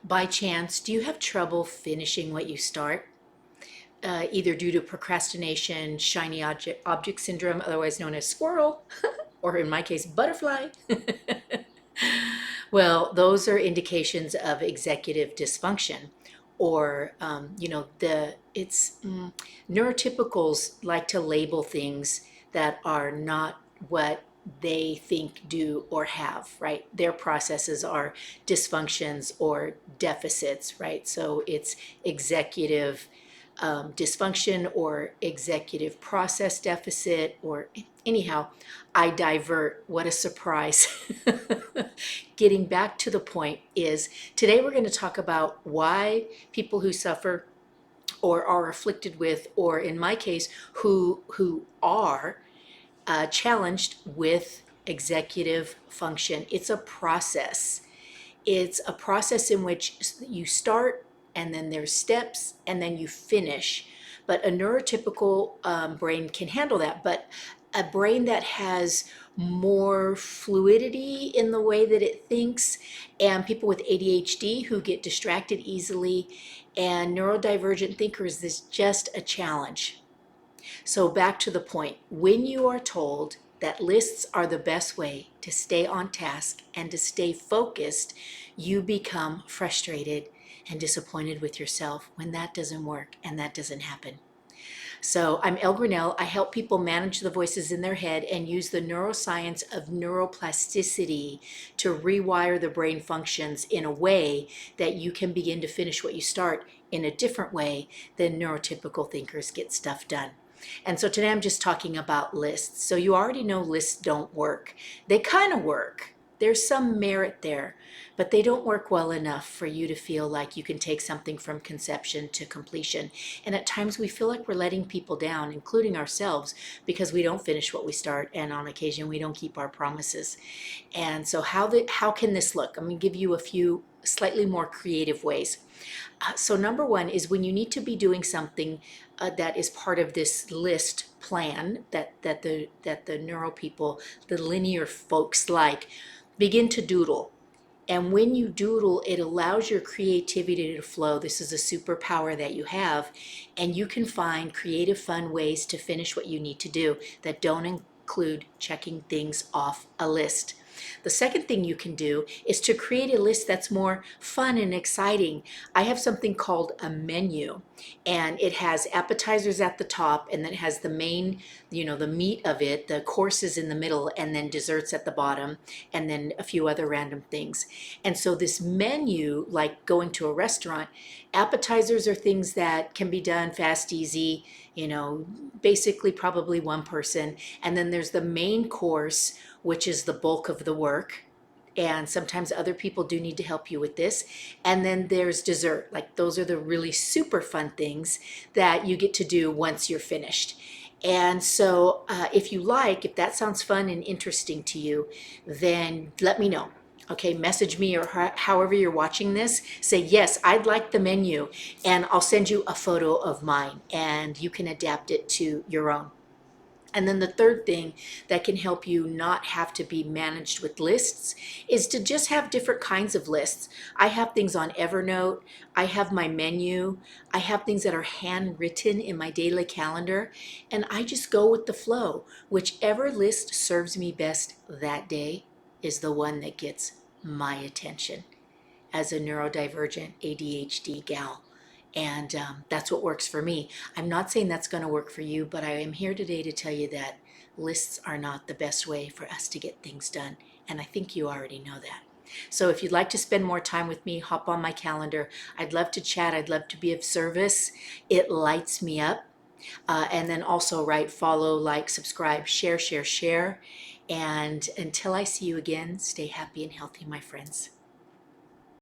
By chance, do you have trouble finishing what you start? Either due to procrastination, shiny object syndrome, otherwise known as squirrel, or in my case, butterfly. Well, those are indications of executive dysfunction, or neurotypicals like to label things that are not what they think, do, or have, right? Their processes are dysfunctions or deficits, right? So it's executive dysfunction or executive process deficit, or anyhow, I divert. What a surprise. Getting back to the point is today we're going to talk about why people who suffer or are afflicted with, or in my case, who are challenged with executive function. It's a process. It's a process in which you start and then there's steps and then you finish. But a neurotypical brain can handle that. But a brain that has more fluidity in the way that it thinks, and people with ADHD who get distracted easily, and neurodivergent thinkers is just a challenge. So back to the point, when you are told that lists are the best way to stay on task and to stay focused, you become frustrated and disappointed with yourself when that doesn't work and that doesn't happen. So I'm Graniel. I help people manage the voices in their head and use the neuroscience of neuroplasticity to rewire the brain functions in a way that you can begin to finish what you start in a different way than neurotypical thinkers get stuff done. And so today I'm just talking about lists. So you already know lists don't work. They kind of work. There's some merit there, but they don't work well enough for you to feel like you can take something from conception to completion. And at times we feel like we're letting people down, including ourselves, because we don't finish what we start, and on occasion we don't keep our promises. And so how can this look? I'm going to give you a few slightly more creative ways. So number one is when you need to be doing something that is part of this list plan that the neuro people, the linear folks like, begin to doodle. And when you doodle, it allows your creativity to flow. This is a superpower that you have, and you can find creative, fun ways to finish what you need to do that don't include checking things off a list. The second thing you can do is to create a list that's more fun and exciting. I have something called a menu, and it has appetizers at the top, and then it has the main, the meat of it, the courses in the middle, and then desserts at the bottom, and then a few other random things. And so this menu, like going to a restaurant, appetizers are things that can be done fast, easy, basically probably one person. And then there's the main course, which is the bulk of the work. And sometimes other people do need to help you with this. And then there's dessert. Like those are the really super fun things that you get to do once you're finished. And so if that sounds fun and interesting to you, then let me know. Okay, message me, or however you're watching this, say, yes, I'd like the menu, and I'll send you a photo of mine, and you can adapt it to your own. And then the third thing that can help you not have to be managed with lists is to just have different kinds of lists. I have things on Evernote. I have my menu. I have things that are handwritten in my daily calendar. And I just go with the flow. Whichever list serves me best that day is the one that gets my attention as a neurodivergent ADHD gal. And that's what works for me. I'm not saying that's going to work for you, but I am here today to tell you that lists are not the best way for us to get things done. And I think you already know that. So if you'd like to spend more time with me, hop on my calendar. I'd love to chat. I'd love to be of service. It lights me up. And then also, follow, like, subscribe, share. And until I see you again, stay happy and healthy, my friends.